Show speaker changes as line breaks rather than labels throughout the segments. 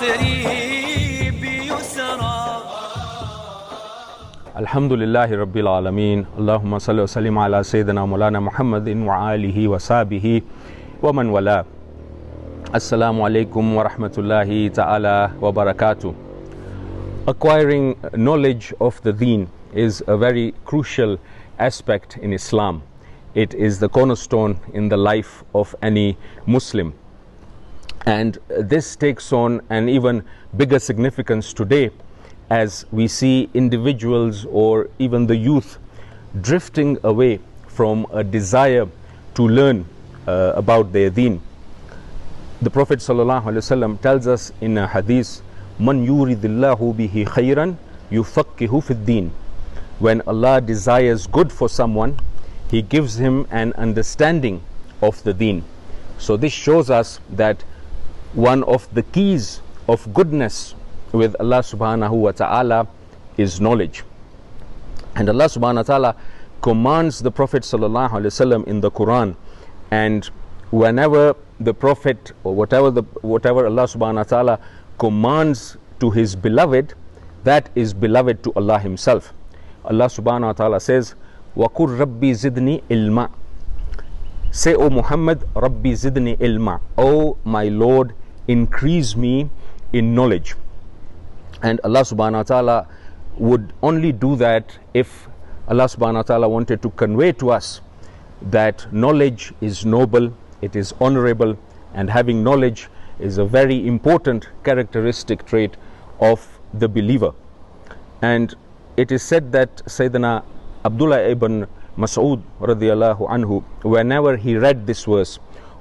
صدري بيسرى.
الحمد لله رب العالمين. اللهم صل وسلم على سيدنا مولانا محمد وآله وصحبه ومن والاه. Assalamu alaikum wa rahmatullahi ta'ala wa barakatuh. Acquiring knowledge of the deen is a very crucial aspect in Islam. It is the cornerstone in the life of any Muslim. And this takes on an even bigger significance today as we see individuals or even the youth drifting away from a desire to learn about their deen. The Prophet ﷺ tells us in a hadith, "Man yuridillahu bihi khayran yufaqqihu fid din." When Allah desires good for someone, He gives him an understanding of the deen. So this shows us that one of the keys of goodness with Allah subhanahu wa ta'ala is knowledge. And Allah subhanahu wa ta'ala commands the Prophet ﷺ in the Quran, and whenever the Prophet or whatever Allah subhanahu wa ta'ala commands to his beloved, that is beloved to Allah Himself. Allah subhanahu wa ta'ala says, وَقُلْ رَبِّي زِدْنِي إِلْمًا. Say, O Muhammad, Rabbi zidni ilma. O my Lord, increase me in knowledge. And Allah subhanahu wa ta'ala would only do that if Allah subhanahu wa ta'ala wanted to convey to us that knowledge is noble, it is honorable, and having knowledge is a very important characteristic trait of the believer. And it is said that Sayyidina Abdullah ibn Mas'ud radiyallahu anhu, whenever he read this verse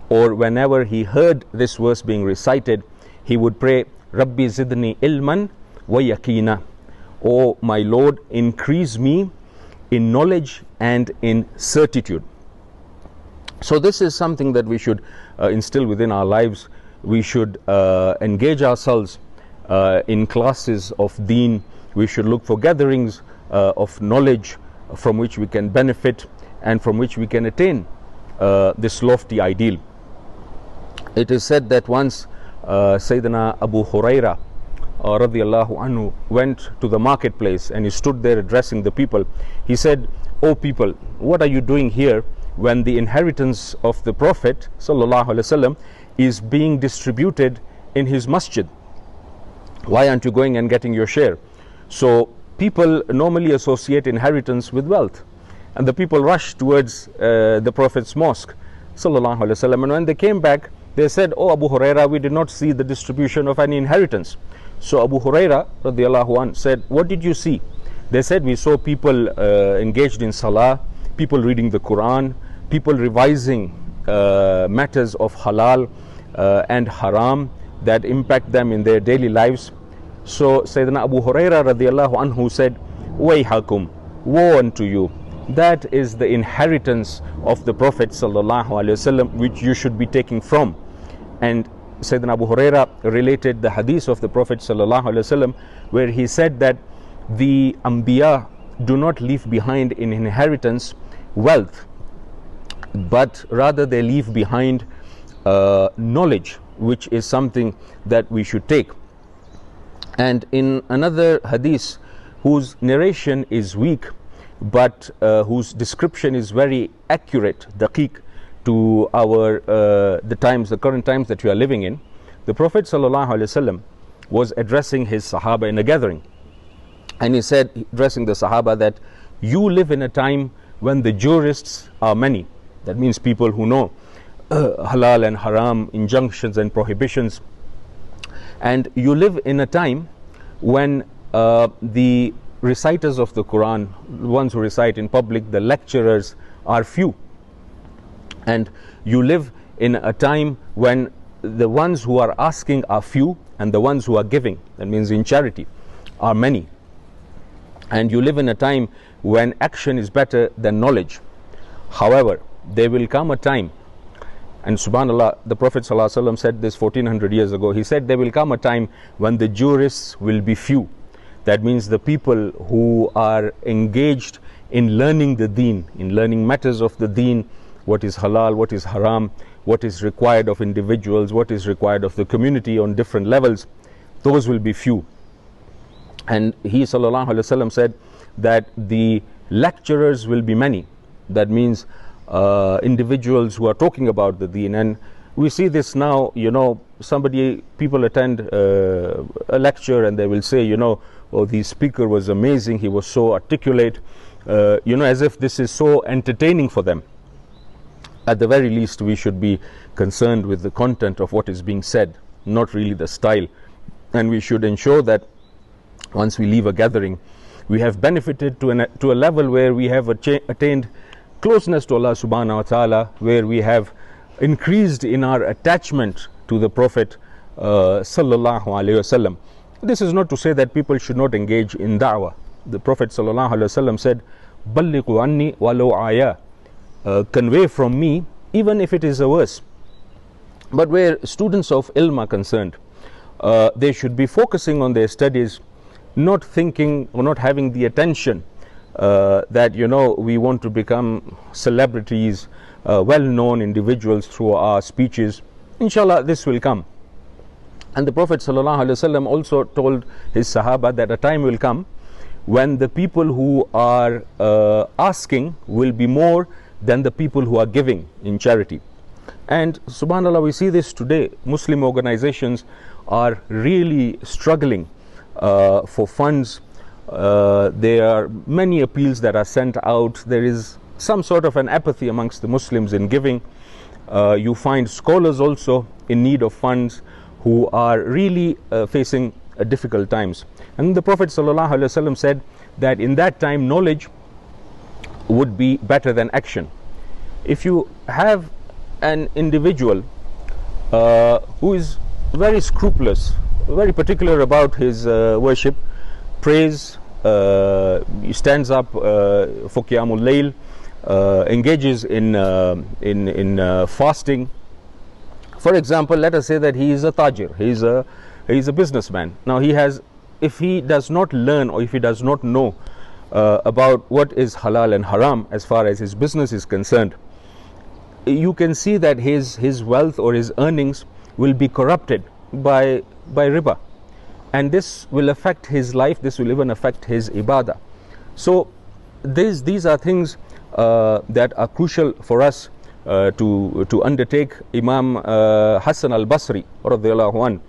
or whenever he heard this verse being recited, he would pray, Rabbi zidni ilman wa yaqina. O my Lord, increase me in knowledge and in certitude. So this is something that we should instill within our lives. We should engage ourselves in classes of deen. We should look for gatherings of knowledge from which we can benefit and from which we can attain this lofty ideal. It is said that once Sayyidina Abu Huraira radiyallahu anhu went to the marketplace and he stood there addressing the people. He said, "O people, what are you doing here when the inheritance of the Prophet sallallahu alaihi wasallam is being distributed in his masjid? Why aren't you going and getting your share?" So people normally associate inheritance with wealth, and the people rushed towards the Prophet's mosque sallallahu alaihi wasallam, and when they came back they said, "Oh Abu Huraira, we did not see the distribution of any inheritance." So Abu Huraira radiyallahu anhu said, "What did you see?" They said, "We saw people engaged in salah, people reading the Quran, people revising matters of halal and haram that impact them in their daily lives." So Sayyidina Abu Huraira radiyallahu anhu said, "Wayhakum, woe unto you. That is the inheritance of the Prophet sallallahu alaihi wasallam which you should be taking from." And Sayyidina Abu Huraira related the hadith of the Prophet sallallahu alaihi wasallam where he said that the Anbiya do not leave behind in inheritance wealth, but rather they leave behind knowledge, which is something that we should take. And in another hadith whose narration is weak but whose description is very accurate, daqiq, to our the current times that we are living in, the Prophet sallallahu alaihi wasallam was addressing his Sahaba in a gathering, and he said, addressing the Sahaba, that you live in a time when the jurists are many. That means people who know halal and haram, injunctions and prohibitions. And you live in a time when the reciters of the Quran, the ones who recite in public, the lecturers, are few. And you live in a time when the ones who are asking are few and the ones who are giving, that means in charity, are many. And you live in a time when action is better than knowledge. However, there will come a time, and subhanAllah, the Prophet ﷺ said this 1400 years ago. He said there will come a time when the jurists will be few. That means the people who are engaged in learning the deen, in learning matters of the deen, what is halal, what is haram, what is required of individuals, what is required of the community on different levels. those will be few. And he sallallahu alaihi wasallam said that the lecturers will be many. That means individuals who are talking about the deen. And we see this now, people attend a lecture and they will say, oh, the speaker was amazing, he was so articulate, as if this is so entertaining for them. At the very least, we should be concerned with the content of what is being said, not really the style. And we should ensure that once we leave a gathering, we have benefited to a level where we have attained closeness to Allah subhanahu wa ta'ala, where we have increased in our attachment to the Prophet sallallahu alaihi wasallam. This is not to say that people should not engage in da'wah. The Prophet sallallahu alaihi wasallam said, "Ballighu anni walau aya," convey from me even if it is a verse. But where students of ilm are concerned, they should be focusing on their studies, not thinking or not having the attention that we want to become celebrities, well-known individuals through our speeches. Inshallah, this will come. And the Prophet ﷺ also told his Sahaba that a time will come when the people who are asking will be more than the people who are giving in charity. And subhanAllah, we see this today. Muslim organizations are really struggling for funds. There are many appeals that are sent out. There is some sort of an apathy amongst the Muslims in giving. You find scholars also in need of funds who are really facing difficult times. And the Prophet ﷺ said that in that time knowledge would be better than action. If you have an individual who is very scrupulous, very particular about his worship, prays, he stands up for Qiyamul Layl, engages in fasting. For example, let us say that he is a tajir, he is a businessman. Now if he does not learn or if he does not know about what is halal and haram as far as his business is concerned, you can see that his wealth or his earnings will be corrupted by riba, and this will affect his life. This will even affect his ibadah. So these are things that are crucial for us to undertake. Imam Hassan al-Basri radhiyallahu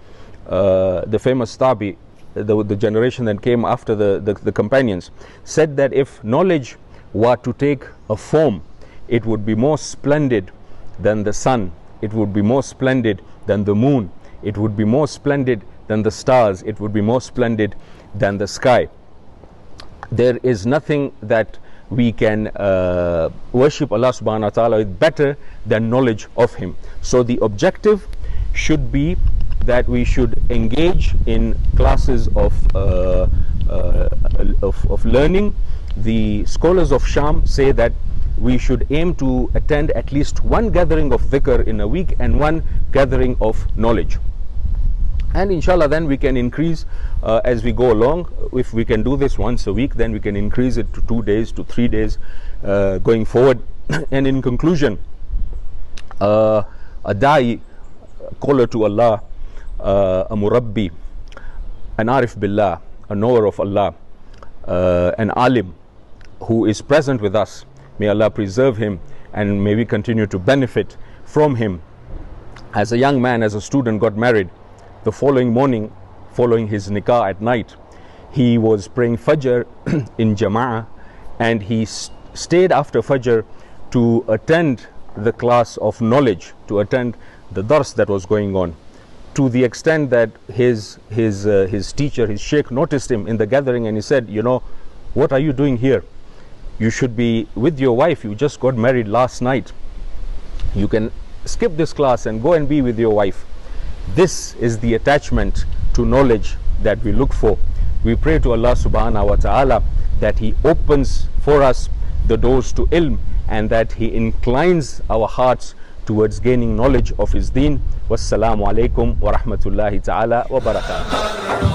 anhu, the famous Tabi, the generation that came after the companions, said that if knowledge were to take a form, it would be more splendid than the sun, it would be more splendid than the moon, it would be more splendid than the stars, it would be more splendid than the sky. There is nothing that we can worship Allah subhanahu wa ta'ala with better than knowledge of Him. So the objective should be that we should engage in classes of learning. The scholars of Sham say that we should aim to attend at least one gathering of dhikr in a week and one gathering of knowledge. And inshallah, then we can increase as we go along. If we can do this once a week, then we can increase it to 2 days, to 3 days going forward. And in conclusion, a da'i, caller to Allah, a murabbi, an arif billah, a knower of Allah, an alim who is present with us. May Allah preserve him and may we continue to benefit from him. As a young man, as a student, got married. The following morning, following his nikah at night, he was praying Fajr in Jama'ah, and he stayed after Fajr to attend the class of knowledge, to attend the dars that was going on, to the extent that his teacher, his sheikh, noticed him in the gathering, and he said, what are you doing here? You should be with your wife. You just got married last night. You can skip this class and go and be with your wife. This is the attachment to knowledge that we look for. We pray to Allah subhanahu wa ta'ala that He opens for us the doors to ilm, and that He inclines our hearts towards gaining knowledge of His deen. Wassalamu alaikum wa rahmatullahi ta'ala wa barakatuh.